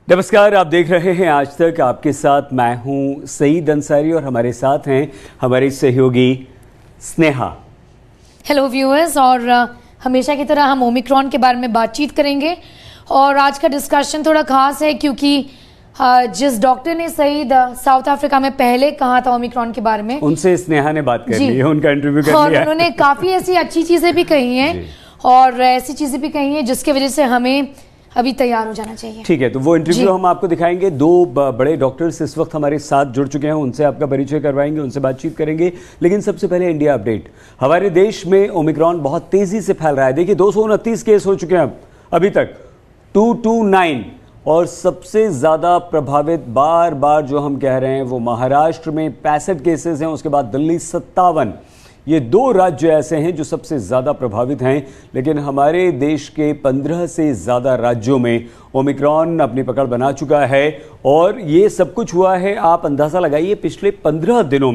नमस्कार, आप देख रहे हैं आज तक। आपके साथ मैं हूं सईद अंसारी और हमारे साथ हैं हमारे सहयोगी स्नेहा। हेलो व्यूअर्स, और हमेशा की तरह हम ओमिक्रॉन के बारे में बातचीत करेंगे। और आज का डिस्कशन थोड़ा खास है क्योंकि जिस डॉक्टर ने सईद साउथ अफ्रीका में पहले कहा था ओमिक्रॉन के बारे में, उनसे स्नेहा ने बात कर ली है, उनका इंटरव्यू कर लिया और उन्होंने काफ़ी ऐसी अच्छी चीज़ें भी कही हैं और ऐसी चीज़ें भी कही हैं जिसकी वजह से हमें अभी तैयार हो जाना चाहिए। ठीक है, तो वो इंटरव्यू हम आपको दिखाएंगे। दो बड़े डॉक्टर्स इस वक्त हमारे साथ जुड़ चुके हैं, उनसे आपका परिचय करवाएंगे, उनसे बातचीत करेंगे। लेकिन सबसे पहले इंडिया अपडेट। हमारे देश में ओमिक्रॉन बहुत तेजी से फैल रहा है। देखिए 229 केस हो चुके हैं अभी तक, 229। और सबसे ज़्यादा प्रभावित बार बार जो हम कह रहे हैं वो महाराष्ट्र में 65 केसेस हैं, उसके बाद दिल्ली 57। ये दो राज्य ऐसे हैं जो सबसे ज़्यादा प्रभावित हैं। लेकिन हमारे देश के 15 से ज़्यादा राज्यों में ओमिक्रॉन अपनी पकड़ बना चुका है। और ये सब कुछ हुआ है, आप अंदाज़ा लगाइए, पिछले 15 दिनों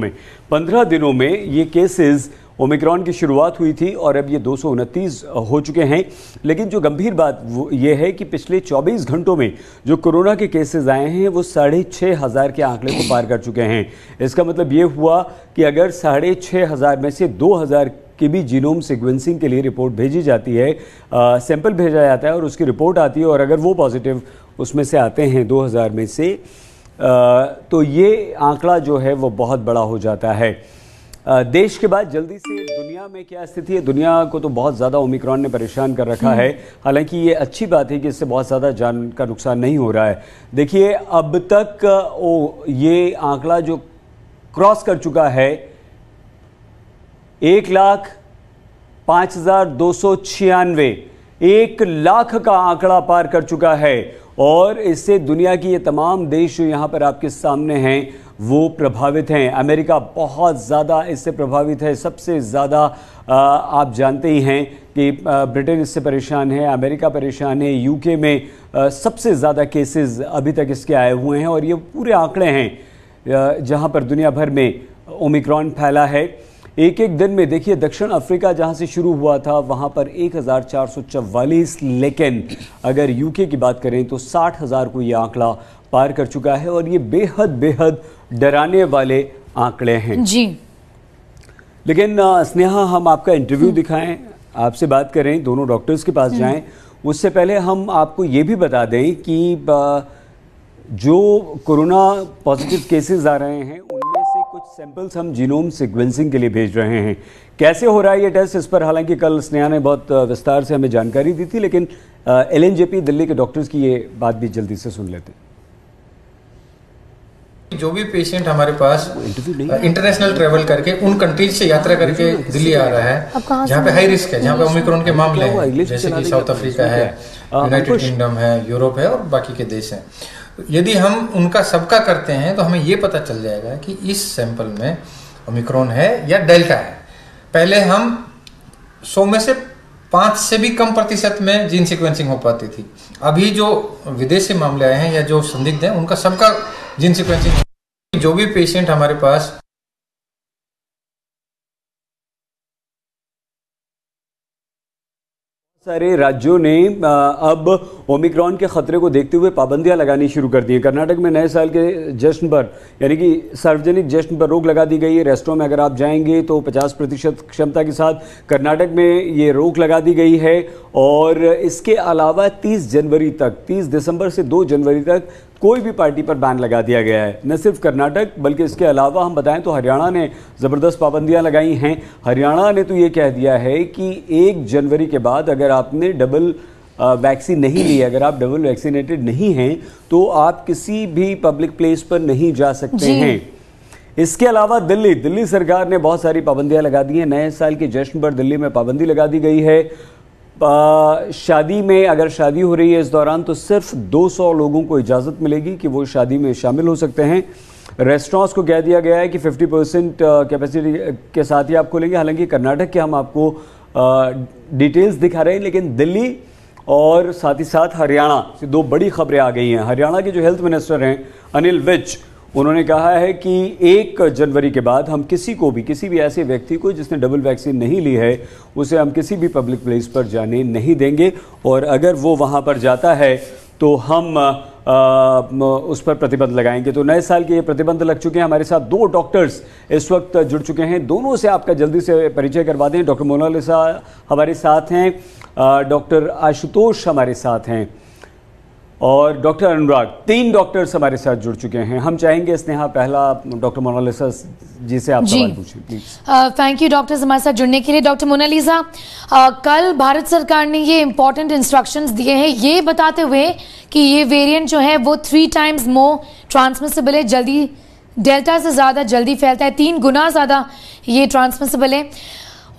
में ये केसेस ओमिक्रॉन की शुरुआत हुई थी और अब ये 229 हो चुके हैं। लेकिन जो गंभीर बात ये है कि पिछले 24 घंटों में जो कोरोना के केसेस आए हैं वो 6,500 के आंकड़े को पार कर चुके हैं। इसका मतलब ये हुआ कि अगर 6,500 में से 2,000 की भी जीनोम सीक्वेंसिंग के लिए रिपोर्ट भेजी जाती है, सैंपल भेजा जाता है और उसकी रिपोर्ट आती है, और अगर वो पॉजिटिव उसमें से आते हैं 2,000 में से, तो ये आंकड़ा जो है वो बहुत बड़ा हो जाता है। देश के बाद जल्दी से दुनिया में क्या स्थिति है? दुनिया को तो बहुत ज़्यादा ओमिक्रॉन ने परेशान कर रखा है। हालांकि ये अच्छी बात है कि इससे बहुत ज़्यादा जान का नुकसान नहीं हो रहा है। देखिए अब तक ये आंकड़ा जो क्रॉस कर चुका है 1,05,296, 1 लाख का आंकड़ा पार कर चुका है। और इससे दुनिया की ये तमाम देश जो यहाँ पर आपके सामने हैं वो प्रभावित हैं। अमेरिका बहुत ज़्यादा इससे प्रभावित है, सबसे ज़्यादा आप जानते ही हैं कि ब्रिटेन इससे परेशान है, अमेरिका परेशान है, यूके में सबसे ज़्यादा केसेस अभी तक इसके आए हुए हैं। और ये पूरे आंकड़े हैं जहाँ पर दुनिया भर में ओमिक्रॉन फैला है। एक एक दिन में देखिए, दक्षिण अफ्रीका जहां से शुरू हुआ था वहां पर 1,444, लेकिन अगर यूके की बात करें तो 60,000 को ये आंकड़ा पार कर चुका है। और ये बेहद डराने वाले आंकड़े हैं जी। लेकिन स्नेहा, हम आपका इंटरव्यू दिखाएं, आपसे बात करें, दोनों डॉक्टर्स के पास जाएं, उससे पहले हम आपको ये भी बता दें कि जो कोरोना पॉजिटिव केसेस आ रहे हैं उनमें से कुछ सैंपल्स हम जीनोम सीक्वेंसिंग के लिए भेज रहे हैं। कैसे हो रहा है ये टेस्ट, इस पर हालांकि कल स्नेहा ने बहुत विस्तार से हमें जानकारी दी थी, लेकिन LNJP दिल्ली के डॉक्टर्स की ये बात भी जल्दी से सुन लेते हैं। जो भी पेशेंट हमारे पास इंटरनेशनल ट्रैवल करके उन कंट्रीज से यात्रा करके दिल्ली आ रहा है जहाँ पे हाई रिस्क है, जहाँ पे ओमिक्रॉन के मामले हैं, जैसे कि साउथ अफ्रीका है, यूनाइटेड किंगडम है, यूरोप है और बाकी के देश हैं। यदि हम उनका सबका करते हैं तो हमें ये पता चल जाएगा कि इस सैंपल में ओमिक्रॉन है या डेल्टा है। पहले हम 100 में से 5 से भी कम प्रतिशत में जीन सीक्वेंसिंग हो पाती थी। अभी जो विदेश से मामले आए हैं या जो संदिग्ध हैं उनका सबका जीन सीक्वेंसिंग, जो भी पेशेंट हमारे पास सारे राज्यों ने अब ओमिक्रॉन के खतरे को देखते हुए पाबंदियां लगानी शुरू कर दी है। कर्नाटक में नए साल के जश्न पर, यानी कि सार्वजनिक जश्न पर रोक लगा दी गई है। रेस्टोरेंट में अगर आप जाएंगे तो 50% क्षमता के साथ कर्नाटक में ये रोक लगा दी गई है। और इसके अलावा 30 दिसंबर से 2 जनवरी तक कोई भी पार्टी पर बैन लगा दिया गया है। न सिर्फ कर्नाटक बल्कि इसके अलावा हम बताएं तो हरियाणा ने ज़बरदस्त पाबंदियां लगाई हैं। हरियाणा ने तो ये कह दिया है कि 1 जनवरी के बाद अगर आपने डबल वैक्सीन नहीं ली, अगर आप डबल वैक्सीनेटेड नहीं हैं तो आप किसी भी पब्लिक प्लेस पर नहीं जा सकते हैं। इसके अलावा दिल्ली सरकार ने बहुत सारी पाबंदियां लगा दी हैं। नए साल के जश्न पर दिल्ली में पाबंदी लगा दी गई है। शादी में अगर शादी हो रही है इस दौरान तो सिर्फ 200 लोगों को इजाज़त मिलेगी कि वो शादी में शामिल हो सकते हैं। रेस्टोरेंट्स को कह दिया गया है कि 50% कैपेसिटी के साथ ही आप खोलेंगे। हालांकि कर्नाटक के हम आपको डिटेल्स दिखा रहे हैं, लेकिन दिल्ली और साथ ही साथ हरियाणा से 2 बड़ी खबरें आ गई हैं। हरियाणा के जो हेल्थ मिनिस्टर हैं अनिल विज, उन्होंने कहा है कि 1 जनवरी के बाद हम किसी भी ऐसे व्यक्ति को जिसने डबल वैक्सीन नहीं ली है उसे हम किसी भी पब्लिक प्लेस पर जाने नहीं देंगे। और अगर वो वहाँ पर जाता है तो हम उस पर प्रतिबंध लगाएंगे। तो नए साल के ये प्रतिबंध लग चुके हैं। हमारे साथ 2 डॉक्टर्स इस वक्त जुड़ चुके हैं, दोनों से आपका जल्दी से परिचय करवा दें। डॉक्टर मोनालिसा हमारे साथ हैं, डॉक्टर आशुतोष हमारे साथ हैं और डॉक्टर अनुराग। 3 डॉक्टर्स हमारे साथ जुड़ चुके हैं। हम चाहेंगे स्नेहा पहला डॉक्टर मोनालिसा जी से आप सवाल पूछें प्लीज। थैंक यू डॉक्टर्स हमारे साथ जुड़ने के लिए। डॉक्टर मोनालिसा, कल भारत सरकार ने ये इंपॉर्टेंट इंस्ट्रक्शंस दिए हैं ये बताते हुए कि ये वेरिएंट जो है वो 3 टाइम्स मोर ट्रांसमिसिबल है, जल्दी डेल्टा से ज़्यादा जल्दी फैलता है, 3 गुना ज़्यादा ये ट्रांसमिसिबल है।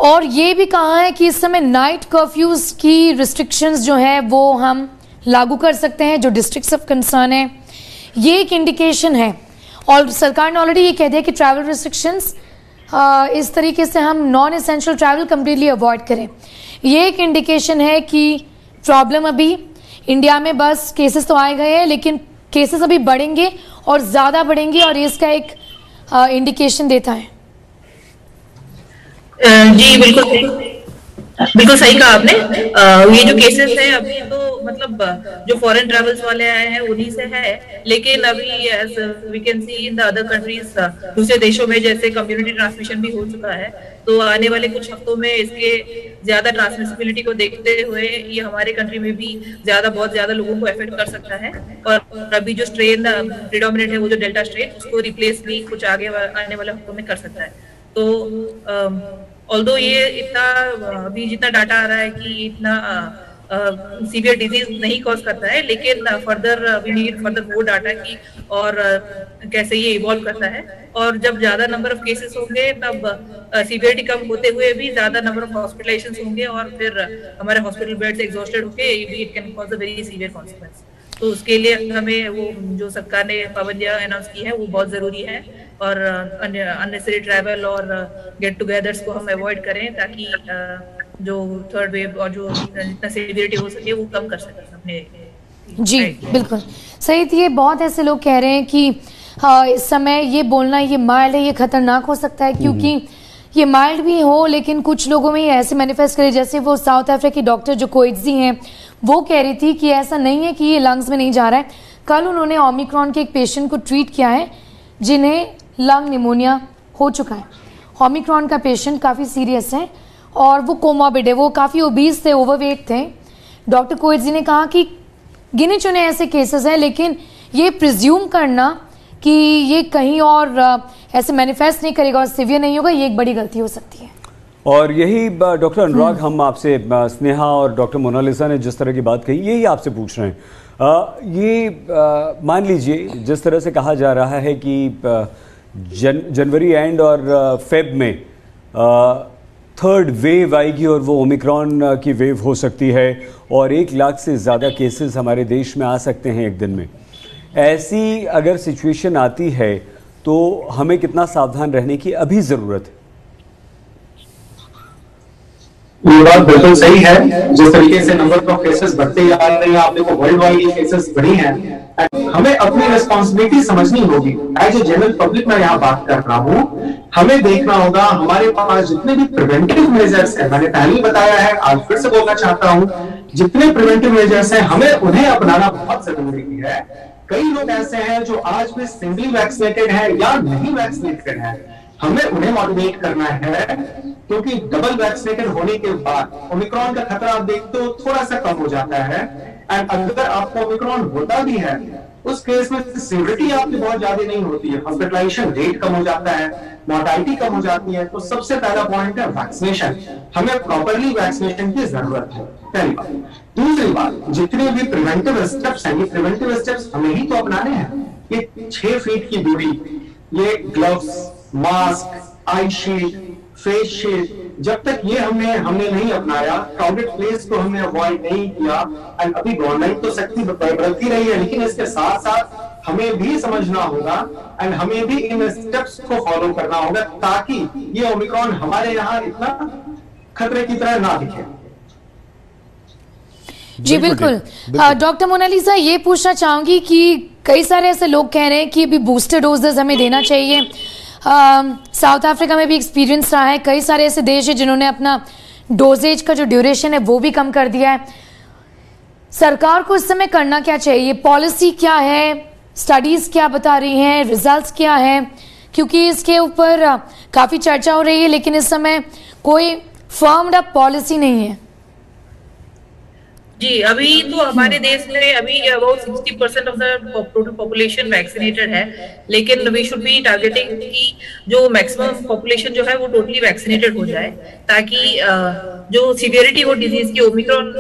और ये भी कहा है कि इस समय नाइट कर्फ्यूज की रिस्ट्रिक्शंस जो है वो हम लागू कर सकते हैं जो डिस्ट्रिक्ट्स ऑफ कंसर्न है। ये एक इंडिकेशन है और सरकार ने ऑलरेडी ये कह दिया कि ट्रैवल रिस्ट्रिक्शंस इस तरीके से हम non essential travel completely avoid करें। ये एक इंडिकेशन है कि प्रॉब्लम अभी इंडिया में बस केसेस तो आए गए हैं लेकिन केसेस अभी बढ़ेंगे और ज़्यादा बढ़ेंगे और इसका एक इंडिकेशन देता है। जी बिल्कुल सही कहा आपने। ये जो केसेस है अभी तो मतलब जो फॉरेन ट्रैवल्स वाले आए हैं उन्हीं से है, लेकिन अभी as we can see in the other countries दूसरे देशों में जैसे कम्युनिटी ट्रांसमिशन भी हो चुका है, तो आने वाले कुछ हफ्तों में इसके ज्यादा ट्रांसमिसिबिलिटी को देखते हुए ये हमारे कंट्री में भी बहुत ज्यादा लोगों को अफेक्ट कर सकता है। और अभी जो स्ट्रेन प्रिडोमिनेंट है वो जो डेल्टा स्ट्रेन, उसको रिप्लेस भी कुछ आगे आने वाले हफ्तों में कर सकता है। तो ऑल्दो ये इतना अभी जितना डाटा आ रहा है कि इतना सीवियर डिजीज नहीं कॉज करता है, लेकिन further we need further more data की और कैसे ये इवॉल्व करता है। और जब ज्यादा नंबर ऑफ केसेस होंगे तब सीवियरिटी कम होते हुए भी ज्यादा नंबर ऑफ हॉस्पिटलाइजेशंस होंगे और फिर हमारे हॉस्पिटल बेड्स एग्जॉस्टेड होके it can cause a very severe consequence. तो उसके लिए हमें वो जो सरकार ने पाबंदियां अनाउंस की है वो बहुत जरूरी है और अननेसेसरी ट्रैवल और गेट टुगेदर्स को हम अवॉइड करें ताकि जो थर्ड वेव और जो जितना सीवियरिटी हो सके वो कम कर सके अपने। जी बिल्कुल सही थी। ये बहुत ऐसे लोग कह रहे हैं कि इस समय ये बोलना ये माइल्ड है, ये खतरनाक हो सकता है क्योंकि ये माइल्ड भी हो लेकिन कुछ लोगों में ये ऐसे मैनिफेस्ट करे, जैसे वो साउथ अफ्रीका की डॉक्टर जो कोएट्जी हैं वो कह रही थी कि ऐसा नहीं है कि ये लंग्स में नहीं जा रहा है। कल उन्होंने ओमिक्रॉन के एक पेशेंट को ट्रीट किया है जिन्हें लंग निमोनिया हो चुका है। ओमिक्रॉन का पेशेंट काफ़ी सीरियस है और वो कोमॉर्बिड है, वो काफ़ी ओबीस थे, ओवरवेट थे। डॉक्टर कोएट्जी ने कहा कि गिने चुने ऐसे केसेस हैं लेकिन ये प्रिज्यूम करना कि ये कहीं और ऐसे मैनिफेस्ट नहीं करेगा और सिवियर नहीं होगा, ये एक बड़ी गलती हो सकती है। और यही डॉक्टर अनुराग हम आपसे स्नेहा और डॉक्टर मोनालिसा ने जिस तरह की बात कही यही आपसे पूछ रहे हैं। ये मान लीजिए जिस तरह से कहा जा रहा है कि जनवरी एंड और फेब में थर्ड वेव आएगी और वो ओमिक्रॉन की वेव हो सकती है और 1 लाख से ज़्यादा केसेस हमारे देश में आ सकते हैं एक दिन में। ऐसी अगर सिचुएशन आती है तो हमें कितना सावधान रहने की अभी ज़रूरत है? ये बात बिल्कुल सही है। जिस तरीके से नंबर ऑफ केसेस बढ़ते जा रहे हैं, आप देखो वर्ल्ड वाइड ये केसेस बढ़ी हैं, हमें अपनी रिस्पॉन्सिबिलिटी समझनी होगी। एज ए जनरल पब्लिक मैं यहाँ बात कर रहा हूँ, हमें देखना होगा हमारे पास जितने भी प्रिवेंटिव मेजर्स हैं, मैंने पहले ही बताया है, आज फिर से बोलना चाहता हूँ, जितने प्रिवेंटिव मेजर्स हैं हमें उन्हें अपनाना बहुत जरूरी है। कई लोग ऐसे हैं जो आज भी सिंगली वैक्सीनेटेड है या नहीं वैक्सीनेटेड है, हमें उन्हें मोटिवेट करना है क्योंकि डबल वैक्सीनेटेड होने के बाद ओमिक्रॉन का खतरा आप देखते हो थोड़ा सा कम हो जाता है। एंड अगर आपको ओमिक्रॉन होता भी है उस केस में सिवियरिटी आपकी बहुत ज्यादा नहीं होती है, हॉस्पिटलाइजेशन रेट कम हो जाता है, मोर्टालिटी कम हो जाती है। तो सबसे पहला पॉइंट है वैक्सीनेशन, हमें प्रॉपरली वैक्सीनेशन की जरूरत है, पहली बात। दूसरी बात, जितने भी प्रिवेंटिव स्टेप्स हैं, ये प्रिवेंटिव स्टेप्स हमें ही तो अपनाने हैं। ये 6 फीट की दूरी, ये ग्लव्स, मास्क, आई शील्ड, फेस शील्ड, जब तक ये हमने नहीं अपनाया, क्राउडेड प्लेस को हमने अवॉइड नहीं किया, एंड अभी गवर्नमेंट तो सख्ती बरती रही है लेकिन इसके साथ साथ हमें भी समझना होगा एंड हमें भी इन स्टेप्स को फॉलो करना होगा ताकि ये ओमिक्रॉन हमारे यहाँ इतना खतरे की तरह ना दिखे। जी बिल्कुल। डॉक्टर मोनालिसा, ये पूछना चाहूंगी कि कई सारे ऐसे लोग कह रहे हैं कि अभी बूस्टर डोजेस हमें देना चाहिए। साउथ अफ्रीका में भी एक्सपीरियंस रहा है, कई सारे ऐसे देश हैं जिन्होंने अपना डोजेज का जो ड्यूरेशन है वो भी कम कर दिया है। सरकार को इस समय करना क्या चाहिए? पॉलिसी क्या है, स्टडीज क्या बता रही हैं, रिजल्ट्स क्या है? क्योंकि इसके ऊपर काफी चर्चा हो रही है, लेकिन इस समय कोई फर्म्ड अप पॉलिसी नहीं है। जी, अभी तो हमारे देश में अभी about 60% of the total population vaccinated है, लेकिन वी शुड बी टारगेटिंग कि जो मैक्सिमम पॉपुलेशन जो है वो टोटली वैक्सीनेटेड हो जाए, ताकि जो सीवियरिटी हो डिजीज की, ओमिक्रॉन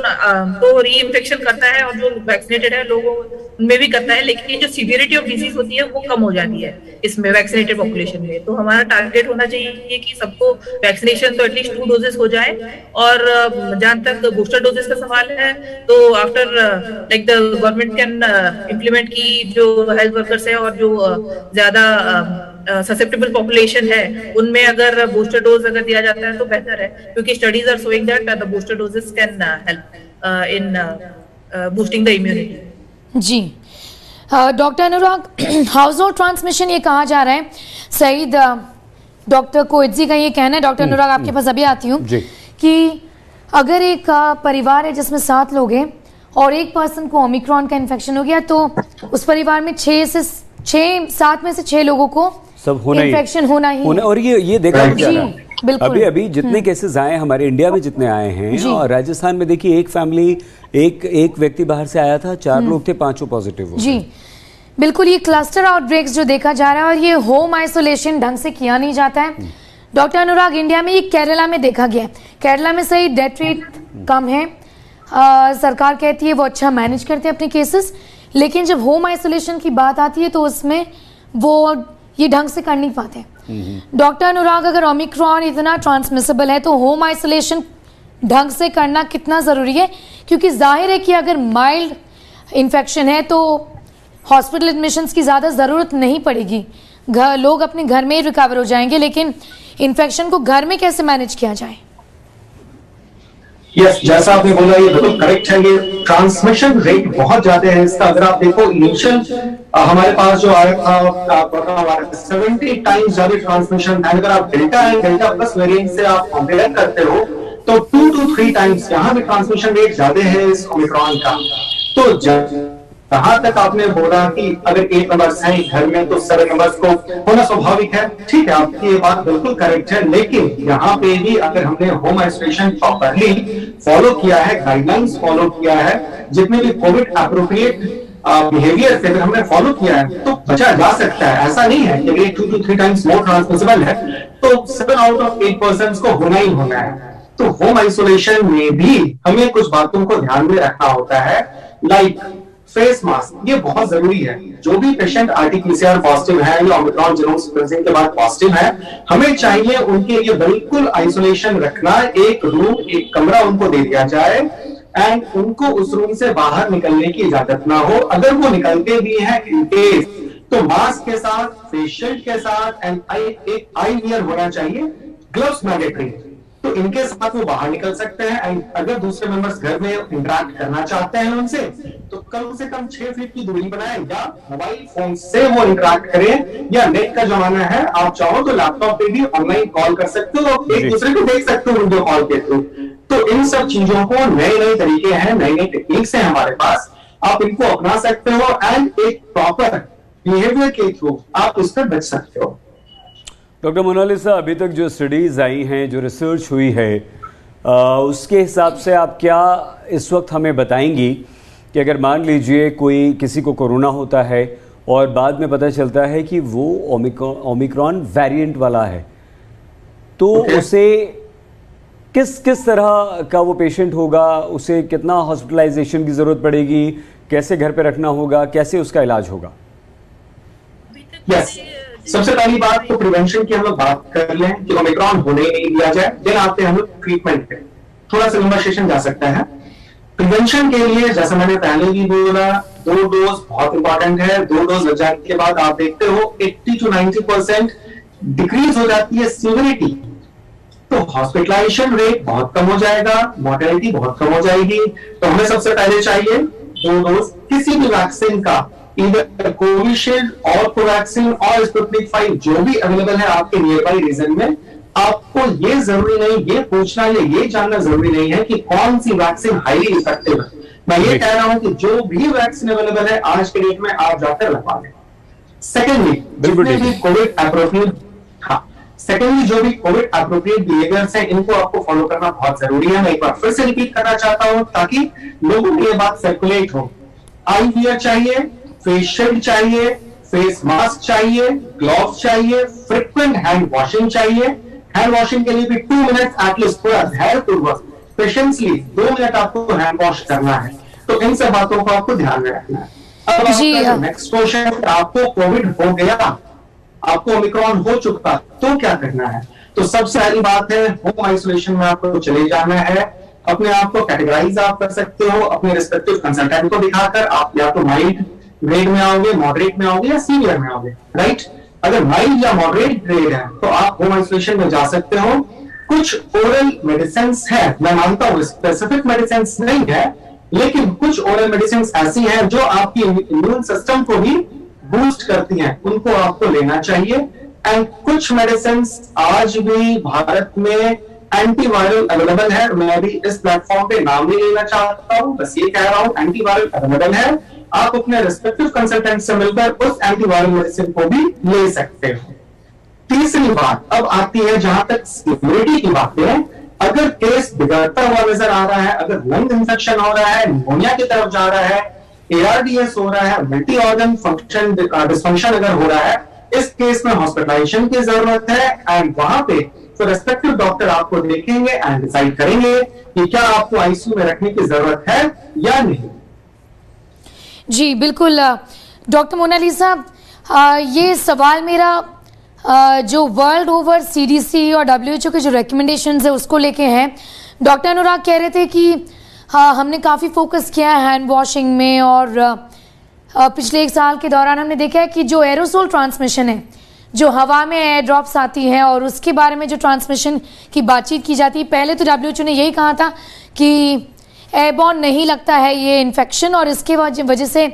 तो री इन्फेक्शन करता है और जो वैक्सीनेटेड है लोगों उनमें भी करता है, लेकिन जो सीवियरिटी ऑफ डिजीज होती है वो कम हो जाती है इसमें वैक्सीनेटेड पॉपुलेशन में। तो हमारा टारगेट होना चाहिए कि सबको वैक्सीनेशन तो एटलीस्ट 2 डोजेस हो जाए। और जहां तक बूस्टर डोजेस का सवाल है, तो after like the government can implement की जो हेल्थ वर्कर्स है और जो ज्यादा ससेप्टेबल पॉपुलेशन है उनमें अगर बूस्टर डोज अगर दिया जाता है तो बेहतर है, क्योंकि studies are showing that the booster doses can help in boosting the immunity. जी doctor Anurag, household transmission ये कहा जा रहा है, सईद डॉक्टर कोइत्जी का ये कहना है, डॉक्टर अनुराग आपके पास अभी आती हूँ, कि अगर एक परिवार है जिसमें 7 लोग हैं और एक पर्सन को ओमिक्रॉन का इन्फेक्शन हो गया, तो उस परिवार में 7 में से 6 लोगों को सब होना इन्फेक्शन होना ही है। और ये देखा जा रहा है बिल्कुल। अभी जितने केसेस आए हमारे इंडिया में, जितने आए हैं, और राजस्थान में देखिए एक फैमिली, एक व्यक्ति बाहर से आया था, 4 लोग थे, 5 पॉजिटिव हो गए। जी बिल्कुल, ये क्लस्टर आउटब्रेक्स जो देखा जा रहा है, और ये होम आइसोलेशन ढंग से किया नहीं जाता है। डॉक्टर अनुराग, इंडिया में, ये केरला में देखा गया है, केरला में सही डेथ रेट कम है, सरकार कहती है वो अच्छा मैनेज करते हैं अपने केसेस, लेकिन जब होम आइसोलेशन की बात आती है तो उसमें वो ये ढंग से कर नहीं पाते। डॉक्टर अनुराग, अगर ओमिक्रॉन इतना ट्रांसमिसिबल है तो होम आइसोलेशन ढंग से करना कितना ज़रूरी है? क्योंकि जाहिर है कि अगर माइल्ड इन्फेक्शन है तो हॉस्पिटल एडमिशंस की ज़्यादा ज़रूरत नहीं पड़ेगी, लोग अपने घर में ही रिकवर हो जाएंगे, लेकिन इन्फेक्शन को घर में कैसे मैनेज किया जाए? यस, जैसा आपने बोला ये बिल्कुल करेक्ट है। ये ट्रांसमिशन रेट बहुत ज्यादा है इसका। अगर आप देखो इनिशियल हमारे पास जो आया था 70 टाइम्स ज्यादा ट्रांसमिशन, अगर आप delta and delta plus variant से आप कंपेयर करते हो तो 2 to 3 टाइम्स यहाँ भी ट्रांसमिशन रेट ज्यादा है इस ओमिक्रॉन का। तो जहां तक आपने बोला कि अगर 8 मेंबर्स हैं घर में तो 7 मेंबर्स को होना स्वाभाविक है, ठीक है, आपकी ये बात बिल्कुल करेक्ट है। लेकिन यहाँ पे भी अगर हमने होम आइसोलेशन प्रॉपर्ली फॉलो किया है, गाइडलाइंस फॉलो किया है, जितने भी कोविड एप्रोप्रिएट बिहेवियर से हमने फॉलो किया है, तो बचा जा सकता है। ऐसा नहीं है कि अगर 2 to 3 टाइम्स मोर ट्रांसमिसिबल है तो 7 आउट ऑफ 8 पर्सन को होना ही होना है। तो होम आइसोलेशन में भी हमें कुछ बातों को ध्यान में रखना होता है, लाइक फेस मास्क, ये बहुत जरूरी है। जो भी पेशेंट आरटीपीसीआर पॉजिटिव है या ओमिक्रॉन जीनोम सीक्वेंसिंग के बाद पॉजिटिव है, हमें चाहिए उनके लिए बिल्कुल आइसोलेशन रखना, एक रूम, एक कमरा उनको दे दिया जाए एंड उनको उस रूम से बाहर निकलने की इजाजत ना हो। अगर वो निकलते भी हैं इन केस, तो मास्क के साथ, फेस शील्ड के साथ एंड एक आई वियर होना चाहिए, ग्लव्स मैंडेटरी, तो इनके साथ वो बाहर निकल सकते हैं। एंड अगर दूसरे मेंबर्स घर में इंटरेक्ट करना चाहते हैं उनसे, तो कम से कम 6 फीट की दूरी बनाएं, या मोबाइल फोन से वो इंटरेक्ट करें, या नेट का जमाना है, आप चाहो तो लैपटॉप पे भी ऑनलाइन कॉल कर सकते हो, एक दूसरे को देख सकते हो वीडियो कॉल के थ्रू। तो इन सब चीजों को नए तरीके हैं, नई टेक्निक्स हैं हमारे पास, आप इनको अपना सकते हो एंड एक प्रॉपर बिहेवियर के थ्रू आप उस पर बच सकते हो। डॉक्टर मोनालिसा, अभी तक जो स्टडीज़ आई हैं, जो रिसर्च हुई है, उसके हिसाब से आप क्या इस वक्त हमें बताएंगी कि अगर मान लीजिए किसी को कोरोना होता है और बाद में पता चलता है कि वो ओमिक्रॉन वेरिएंट वाला है, तो उसे किस तरह का वो पेशेंट होगा, उसे कितना हॉस्पिटलाइजेशन की ज़रूरत पड़ेगी, कैसे घर पे रखना होगा, कैसे उसका इलाज होगा? yes. सबसे पहली बात तो प्रिवेंशन की हम लोग बात कर लें कि ओमिक्रॉन होने ही नहीं दिया जाए, देन आते हैं हम लोग ट्रीटमेंट पे। थोड़ा सा लंबा सेशन जा सकता है। प्रिवेंशन के लिए जैसा मैंने पहले भी बोला, 2 डोज बहुत इंपॉर्टेंट है। 2 डोज लग जाने के बाद आप देखते हो 80 to 90% डिक्रीज हो जाती है सीवियरिटी, तो हॉस्पिटलाइजेशन रेट बहुत कम हो जाएगा, मोर्टेलिटी बहुत कम हो जाएगी। तो हमें सबसे पहले चाहिए 2 डोज किसी भी वैक्सीन का, इधर कोविशील्ड और कोवैक्सीन और स्पुतनिक 5 जो भी अवेलेबल है आपके नियर बाई रीजन में। आपको ये जरूरी नहीं, ये पूछना या ये जानना जरूरी नहीं है कि कौन सी वैक्सीन हाईली इफेक्टिव है। मैं ये कह रहा हूं कि जो भी वैक्सीन अवेलेबल है आज के डेट में आप जाकर लगवा लें। सेकेंडली, जितने भी कोविड अप्रोप्रिएट, हाँ, सेकेंडली जो भी कोविड अप्रोप्रिएट बिहेवियर्स हैं इनको आपको फॉलो करना बहुत जरूरी है। मैं एक बार फिर से रिपीट करना चाहता हूं ताकि लोगों को ये बात सर्कुलेट हो। आई वियर चाहिए, फेस शील्ड चाहिए, फेस मास्क चाहिए, ग्लव्स चाहिए, फ्रीक्वेंट हैंड वॉशिंग चाहिए। हैंड वॉशिंग के लिए भी 2 मिनट एटलीस्ट पूरा धैर्यपूर्वक पेशेंसली 2 मिनट आपको हैंड वॉश करना है। तो इन सब बातों को आपको ध्यान में रखना है। अब आपका नेक्स्ट क्वेश्चन, आपको कोविड हो गया, आपको ओमिक्रॉन हो चुका, तो क्या करना है? तो सबसे पहली बात है होम आइसोलेशन में आपको चले जाना है। अपने आप को कैटेगराइज आप कर सकते हो अपने रिस्पेक्टिव कंसल्टेंट को दिखाकर। आप या तो माइल्ड ग्रेड में आओगे, मॉडरेट में आओगे या सीवियर में आओगे, राइट? अगर माइल्ड या मॉडरेट ग्रेड है तो आप होम आइसोलेशन में जा सकते हो। कुछ ओरल मेडिसिन है, मैं मानता हूं स्पेसिफिक मेडिसिन नहीं है, लेकिन कुछ ओरल मेडिसिन ऐसी हैं जो आपकी इम्यून सिस्टम को भी बूस्ट करती हैं, उनको आपको लेना चाहिए। एंड कुछ मेडिसिन आज भी भारत में एंटीवायरल अवेलेबल है। मैं भी इस प्लेटफॉर्म पे नाम नहीं लेना चाहता हूं, बस ये कह रहा हूं एंटीवायरल अवेलेबल है। आप अपने रिस्पेक्टिव कंसल्टेंट से मिलकर उस एंटीवायरल मेडिसिन को भी ले सकते हो। तीसरी बात अब आती है जहां तक सिक्योरिटी की बात है। अगर केस बिगड़ता हुआ नजर आ रहा है, अगर लंग इंफेक्शन हो रहा है, निमोनिया की तरफ जा रहा है, ARDS हो रहा है, मल्टी ऑर्गन फंक्शन डिसफंक्शन अगर हो रहा है, इस केस में हॉस्पिटलाइजेशन की जरूरत है। एंड वहां पे तो रेस्पेक्टिव डॉक्टर आपको देखेंगे एंड डिसाइड करेंगे कि क्या आपको आईसीयू में रखने की जरूरत है या नहीं। जी बिल्कुल डॉक्टर मोनालिसा, ये सवाल मेरा जो वर्ल्ड ओवर CDC और WHO के जो रिकमेंडेशंस है उसको लेके हैं। डॉक्टर अनुराग कह रहे थे कि हाँ हमने काफ़ी फोकस किया है हैंड वॉशिंग में, और पिछले 1 साल के दौरान हमने देखा है कि जो एरोसोल ट्रांसमिशन है, जो हवा में एयर ड्रॉप्स आती हैं और उसके बारे में जो ट्रांसमिशन की बातचीत की जाती है, पहले तो WHO ने यही कहा था कि एयरबॉर्न नहीं लगता है ये इन्फेक्शन, और इसके वजह से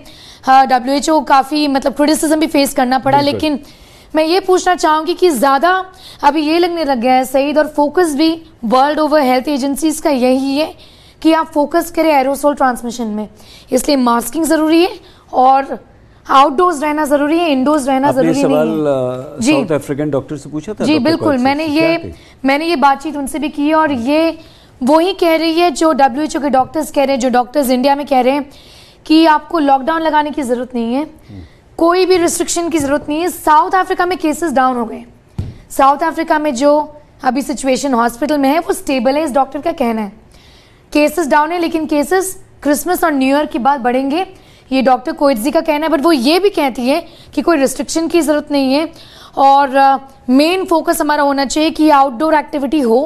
WHO काफ़ी मतलब क्रिटिसिज्म भी फेस करना पड़ा। लेकिन मैं ये पूछना चाहूँगी कि ज़्यादा अभी ये लगने लग गया है सईद, और फोकस भी वर्ल्ड ओवर हेल्थ एजेंसीज का यही है कि आप फोकस करें एरोसोल ट्रांसमिशन में, इसलिए मास्किंग ज़रूरी है और आउटडोर्स रहना ज़रूरी है, इंडोर्स रहना ज़रूरी नहीं है। जी साउथ अफ्रीकन डॉक्टर से पूछा था? जी बिल्कुल, मैंने ये बातचीत उनसे भी की है, और ये वही कह रही है जो WHO के डॉक्टर्स कह रहे हैं, जो डॉक्टर्स इंडिया में कह रहे हैं कि आपको लॉकडाउन लगाने की ज़रूरत नहीं है, कोई भी रिस्ट्रिक्शन की ज़रूरत नहीं है। साउथ अफ्रीका में केसेस डाउन हो गए। साउथ अफ्रीका में जो अभी सिचुएशन हॉस्पिटल में है वो स्टेबल है, इस डॉक्टर का कहना है। केसेस डाउन है, लेकिन केसेस क्रिसमस और न्यू ईयर के बाद बढ़ेंगे, ये डॉक्टर कोइट्जी का कहना है। बट वो ये भी कहती है कि कोई रिस्ट्रिक्शन की ज़रूरत नहीं है, और मेन फोकस हमारा होना चाहिए कि आउटडोर एक्टिविटी हो,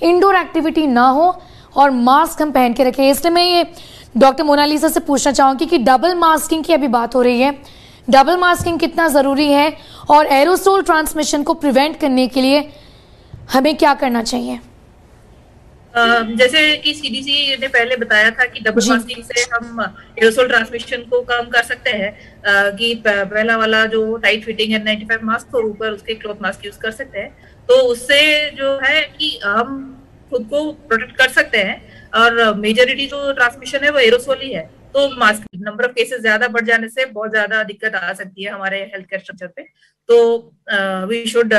इंडोर एक्टिविटी ना हो, और मास्क हम पहन के रखें। इसलिए मैं ये डॉक्टर मोनालिसा से पूछना चाहूँगी कि डबल मास्किंग की अभी बात हो रही है, डबल मास्किंग कितना ज़रूरी है, और एरोसोल ट्रांसमिशन को प्रिवेंट करने के लिए हमें क्या करना चाहिए? जैसे कि CDC ने पहले बताया था कि डबल मास्किंग से हम एरोसोल ट्रांसमिशन को कम कर सकते हैं, कि पहला वाला जो टाइट फिटिंग N95 मास्क और ऊपर उसके क्लॉथ मास्क यूज कर सकते हैं, तो उससे जो है कि हम खुद को प्रोटेक्ट कर सकते हैं। और मेजॉरिटी जो ट्रांसमिशन है वो एरोसोल ही है, तो मास्क नंबर ऑफ केसेस ज्यादा बढ़ जाने से बहुत ज्यादा दिक्कत आ सकती है हमारे हेल्थ केयर स्ट्रक्चर पे। तो we should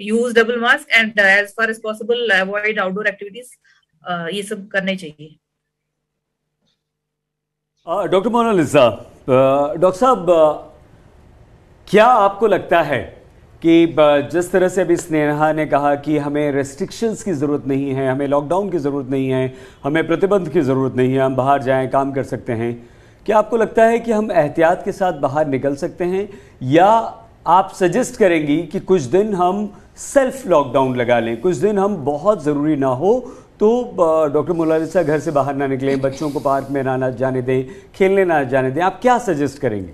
use double mask and as far as possible avoid outdoor activities, ये सब करने चाहिए। डॉक्टर मोनालिसा, डॉक्टर साहब, क्या आपको लगता है कि जिस तरह से अभी स्नेहा ने कहा कि हमें रेस्ट्रिक्शंस की ज़रूरत नहीं है, हमें लॉकडाउन की ज़रूरत नहीं है, हमें प्रतिबंध की ज़रूरत नहीं है, हम बाहर जाएं, काम कर सकते हैं, क्या आपको लगता है कि हम एहतियात के साथ बाहर निकल सकते हैं, या आप सजेस्ट करेंगी कि कुछ दिन हम सेल्फ लॉकडाउन लगा लें, कुछ दिन हम बहुत ज़रूरी ना हो तो डॉक्टर मोनालिसा घर से बाहर ना निकलें, बच्चों को पार्क में ना जाने दें, खेलने ना जाने दें? आप क्या सजेस्ट करेंगे?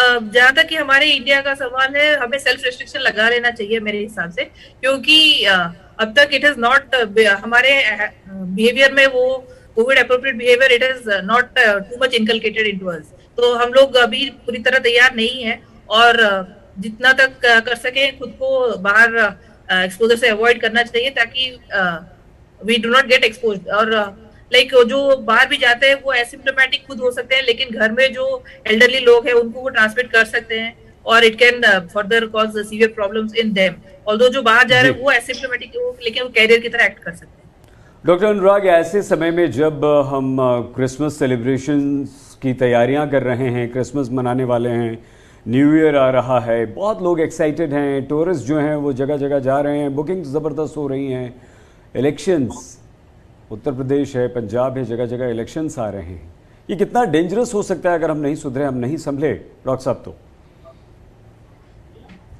जहां तक कि हमारे इंडिया का सवाल है, हमें सेल्फ रेस्ट्रिक्शन लगा लेना चाहिए मेरे हिसाब से, क्योंकि अब तक इट इज नॉट हमारे बिहेवियर में वो Covid appropriate behaviour it is not too much inculcated into अस। तो हम लोग अभी पूरी तरह तैयार नहीं है, और जितना तक कर सके खुद को बाहर एक्सपोजर से अवॉइड करना चाहिए, ताकि we do not get exposed. और लाइक जो बाहर भी जाते हैं वो एसिम्प्टोमेटिक खुद हो सकते हैं, लेकिन घर में जो एल्डरली लोग हैं उनको वो ट्रांसमिट कर सकते हैं और it can further cause severe problems in them. Although जो बाहर जा रहे हैं वो एसिम्प्टोमेटिक लेकिन वो कैरियर की तरह एक्ट कर सकते हैं। डॉक्टर अनुराग, ऐसे समय में जब हम क्रिसमस सेलिब्रेशंस की तैयारियां कर रहे हैं, क्रिसमस मनाने वाले हैं, न्यू ईयर आ रहा है, बहुत लोग एक्साइटेड हैं, टूरिस्ट जो हैं वो जगह जगह जा रहे हैं, बुकिंग्स ज़बरदस्त हो रही हैं, इलेक्शंस उत्तर प्रदेश है, पंजाब है, जगह जगह इलेक्शंस आ रहे हैं, ये कितना डेंजरस हो सकता है अगर हम नहीं सुधरे, हम नहीं संभले डॉक्टर साहब? तो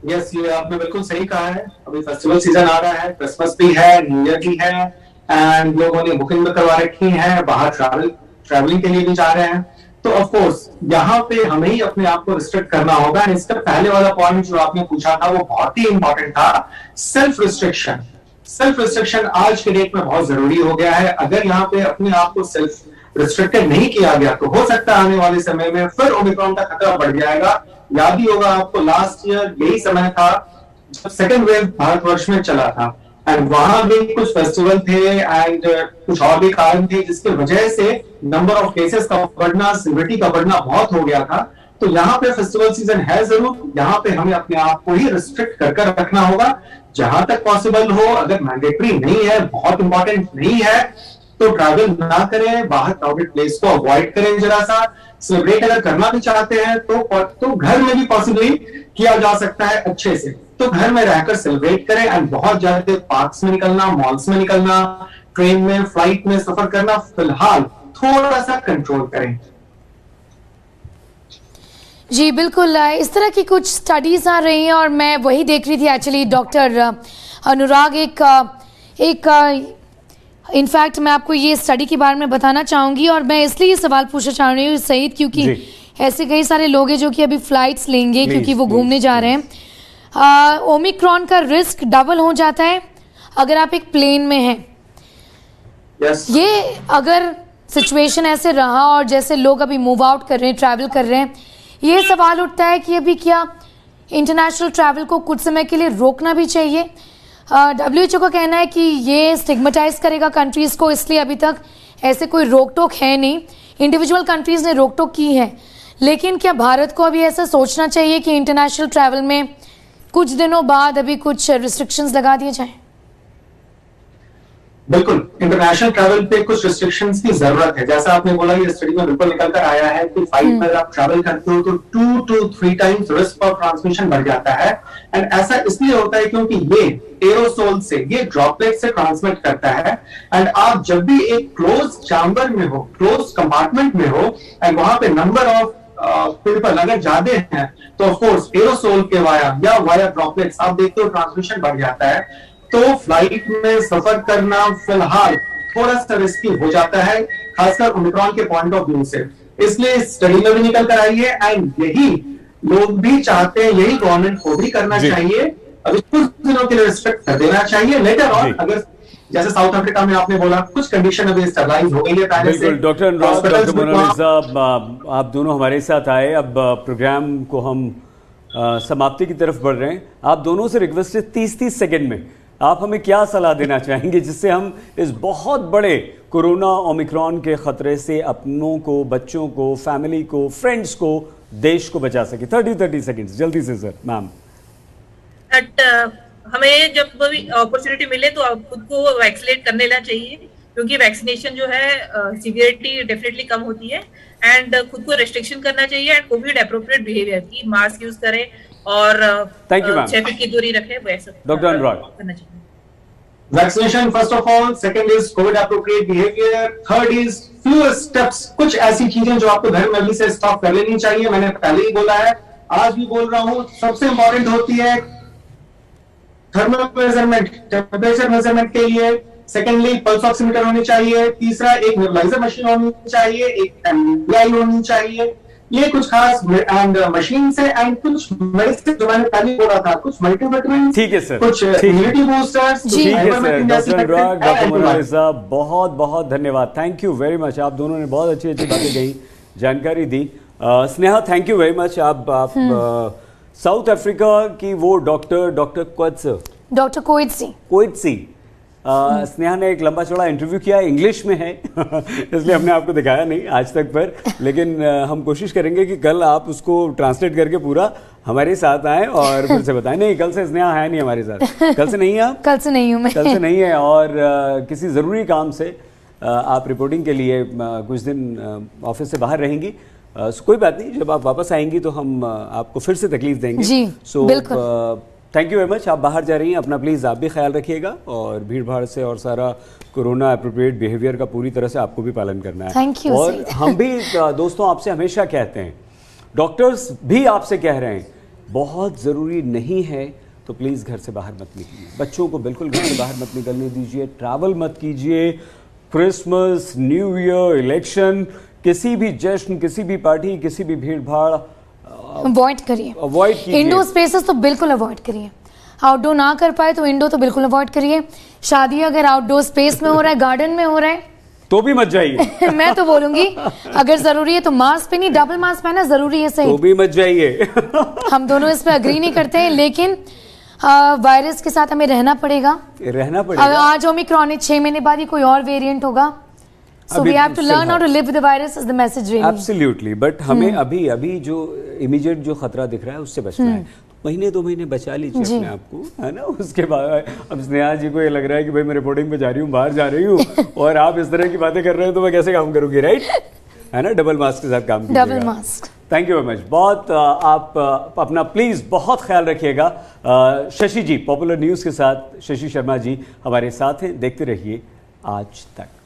यस, ये आपने बिल्कुल सही कहा है। अभी फेस्टिवल सीजन आ रहा है, क्रिसमस भी है, न्यू ईयर भी है, एंड लोगों ने बुकिंग भी करवा रखी है, बाहर ट्रैवलिंग के लिए भी जा रहे हैं। तो ऑफ कोर्स यहाँ पे हमें ही अपने आप को रिस्ट्रिक्ट करना होगा। इसका पहले वाला पॉइंट जो आपने पूछा था वो बहुत ही इंपॉर्टेंट था, सेल्फ रिस्ट्रिक्शन। सेल्फ रिस्ट्रिक्शन आज के डेट में बहुत जरूरी हो गया है। अगर यहाँ पे अपने आप को सेल्फ रिस्ट्रिक्टेड नहीं किया गया तो हो सकता है आने वाले समय में फिर ओमिक्रॉन का खतरा बढ़ जाएगा। याद ही होगा आपको, लास्ट ईयर यही समय था जब सेकेंड वेव भारतवर्ष में चला था, एंड वहां भी कुछ फेस्टिवल थे एंड कुछ और भी कारण थे जिसकी वजह से नंबर ऑफ केसेस का बढ़ना, सिवियरिटी का बढ़ना बहुत हो गया था। तो यहाँ पे फेस्टिवल सीजन है जरूर, यहाँ पे हमें अपने आप को ही रिस्ट्रिक्ट कर रखना होगा जहां तक पॉसिबल हो। अगर मैंडेटरी नहीं है, बहुत इंपॉर्टेंट नहीं है, तो ट्रैवल ना करें, बाहर क्राउडेड प्लेस को अवॉइड करें। जरा सा सेलिब्रेट अगर करना भी चाहते हैं तो घर में भी पॉसिबली किया जा सकता है अच्छे से, तो घर में रहकर सेलिब्रेट करें। एंड बहुत ज्यादा पार्क्स में निकलना, मॉल्स में निकलना, ट्रेन में, फ्लाइट में सफर करना फिलहाल थोड़ा सा कंट्रोल करें। जी बिल्कुल, इस तरह की कुछ स्टडीज आ रही हैं और मैं वही देख रही थी एक्चुअली। डॉक्टर अनुराग, एक इनफैक्ट मैं आपको ये स्टडी के बारे में बताना चाहूँगी और मैं इसलिए सवाल पूछना चाह रही हूँ सईद, क्योंकि ऐसे कई सारे लोग हैं जो कि अभी फ्लाइट्स लेंगे क्योंकि वो घूमने जा रहे हैं। ओमिक्रॉन का रिस्क डबल हो जाता है अगर आप एक प्लेन में हैं। ये अगर सिचुएशन ऐसे रहा और जैसे लोग अभी मूव आउट कर रहे हैं, ट्रैवल कर रहे हैं, ये सवाल उठता है कि अभी क्या इंटरनेशनल ट्रैवल को कुछ समय के लिए रोकना भी चाहिए? WHO का कहना है कि ये स्टिग्मेटाइज करेगा कंट्रीज़ को, इसलिए अभी तक ऐसे कोई रोक टोक है नहीं। इंडिविजुअल कंट्रीज़ ने रोक टोक की है, लेकिन क्या भारत को अभी ऐसा सोचना चाहिए कि इंटरनेशनल ट्रैवल में कुछ दिनों बाद अभी कुछ रिस्ट्रिक्शंस लगा दिए जाएं? बिल्कुल, इंटरनेशनल ट्रैवल पे कुछ रिस्ट्रिक्शंस की जरूरत है। जैसा आपने बोला, ये स्टडी में बिल्कुल निकल कर आया है कि फ्लाइट में अगर आप ट्रैवल करते हो तो 2 to 3 times risk of transmission बढ़ जाता है। एंड ऐसा इसलिए होता है क्योंकि ये एरोसोल से, ये ड्रॉपलेट से ट्रांसमिट करता है। एंड आप जब भी एक क्लोज चैम्बर में हो, क्लोज कंपार्टमेंट में हो, एंड वहां पे नंबर ऑफ पीपल अगर ज्यादा हैं तो ऑफ कोर्स एरोसोल के वाया ड्रॉपलेट्स आप देखते हो ट्रांसमिशन बढ़ जाता है। तो फ्लाइट में सफर करना फिलहाल थोड़ा सा रिस्की हो जाता है, खासकर ओमिक्रॉन के पॉइंट ऑफ व्यू से। इसलिए स्टडी में भी निकल कर आई है एंड यही लोग भी चाहते हैं, यही गवर्नमेंट को भी करना चाहिए। अभी कुछ दिनों के लिए रिस्ट्रिक्ट कर देना चाहिए। लेटर ऑन अगर जैसे साउथ अफ्रीका में आपने बोला कुछ कंडीशन अभी स्टेबलाइज हो गई है पहले से। डॉक्टर अनुराग, डॉक्टर मोनालिसा साहब, आप दोनों हमारे साथ आए। अब प्रोग्राम को हम समाप्ति की तरफ बढ़ रहे हैं। आप दोनों से रिक्वेस्ट है 30-30 सेकेंड में आप हमें क्या सलाह देना चाहेंगे जिससे हम इस बहुत बड़े कोरोना ओमिक्रॉन के खतरे से अपनों को, बच्चों को, फैमिली को, फ्रेंड्स को, देश को बचा सके? 30 सेकेंड्स जल्दी से सर। मैम, हमें जब भी अपॉर्चुनिटी मिले तो खुद को वैक्सीनेट कर लेना चाहिए, क्योंकि वैक्सीनेशन जो है सीवियरिटी डेफिनेटली कम होती है। एंड खुद को रेस्ट्रिक्शन करना चाहिए एंड कोविड एप्रोप्रिएट बिहेवियर की, मास्क यूज करें और 6 फीट की दूरी रखें। वैसे डॉक्टर अनुराग, करना चाहिए vaccination first of all, second is Covid appropriate behaviour, third is few steps, कुछ ऐसी चीजें जो आपको घर में अभी से स्टॉप कर लेनी चाहिए। मैंने पहले ही बोला है, आज भी बोल रहा हूं, सबसे इंपॉर्टेंट होती है थर्मल मेजरमेंट, टेम्परेचर मेजरमेंट के लिए। सेकेंडली पल्स ऑक्सीमीटर होनी चाहिए। तीसरा एक नेबुलाइजर मशीन होनी चाहिए, एक एमबीआई होनी चाहिए। ये कुछ खास एंड मशीन से एंड कुछ मेडिसिन जो मैंने पहले बोला था, कुछ मल्टीविटामिन, ठीक है सर, कुछ इम्यूनिटी बूस्टर्स। ठीक है sir. Doctor Anurag, doctor Monalisa, बहुत बहुत धन्यवाद। Thank you very much. आप दोनों ने बहुत अच्छी अच्छी बातें कही, जानकारी दी। Sneha, thank you very much. आप साउथ अफ्रीका की वो डॉक्टर कोएत्सी, स्नेहा ने एक लंबा चौड़ा इंटरव्यू किया, इंग्लिश में है इसलिए हमने आपको दिखाया नहीं आज तक पर, लेकिन हम कोशिश करेंगे कि कल आप उसको ट्रांसलेट करके पूरा हमारे साथ आए और फिर से बताएं। नहीं, कल से स्नेहा है नहीं हमारे साथ। कल से नहीं है आप? कल से नहीं हूँ मैं। कल से नहीं है, और किसी ज़रूरी काम से आप रिपोर्टिंग के लिए कुछ दिन ऑफिस से बाहर रहेंगी। कोई बात नहीं, जब आप वापस आएंगी तो हम आपको फिर से तकलीफ देंगे जी। बिल्कुल। Thank you very much. आप बाहर जा रही हैं, अपना प्लीज़ आप भी ख्याल रखिएगा, और भीड़ भाड़ से और सारा कोरोना अप्रोप्रिएट बिहेवियर का पूरी तरह से आपको भी पालन करना है। Thank you. और हम भी दोस्तों आपसे हमेशा कहते हैं, डॉक्टर्स भी आपसे कह रहे हैं, बहुत ज़रूरी नहीं है तो प्लीज़ घर से बाहर मत निकलिए। बच्चों को बिल्कुल घर से बाहर मत निकलने दीजिए, ट्रैवल मत कीजिए। क्रिसमस, न्यू ईयर, इलेक्शन, किसी भी जश्न, किसी भी पार्टी, किसी भी भीड़ भाड़ अवॉइड करिए। अवॉइड कीजिए। इंडोर स्पेसेस तो बिल्कुल अवॉइड करिए। आउटडोर ना कर पाए तो इंडोर तो बिल्कुल अवॉइड करिए। शादी अगर आउटडोर स्पेस में हो रहा है, गार्डन में हो रहा है, तो भी मत जाइए। मैं तो बोलूंगी अगर जरूरी है तो मास्क पहनिए, डबल मास्क पहना जरूरी है, सही, तो भी मत जाइए। हम दोनों इस पे अग्री नहीं करते हैं, लेकिन वायरस के साथ हमें रहना पड़ेगा। आज ओमिक्रॉन है, 6 महीने बाद ही कोई और वेरिएंट होगा। So we have to learn how to live with the virus is the message really. Absolutely, but हमें अभी जो इमीडिएट जो खतरा दिख रहा है उससे बचना है। महीने 2 महीने बचा लीजिए अपने आप को, है ना। उसके बाद अब स्नेहा जी को ये लग रहा है कि भाई मैं रिपोर्टिंग पे जा रही हूँ, बाहर जा रही हूँ और आप इस तरह की बातें कर रहे हो तो मैं कैसे काम करूँगी, राइट, है ना। डबल मास्क के साथ काम कीजिएगा। Double mask. Thank you very much. बहुत आप अपना प्लीज बहुत ख्याल रखिएगा। शशि जी, पॉपुलर न्यूज़ के साथ शशि शर्मा जी हमारे साथ हैं, देखते रहिए आज तक।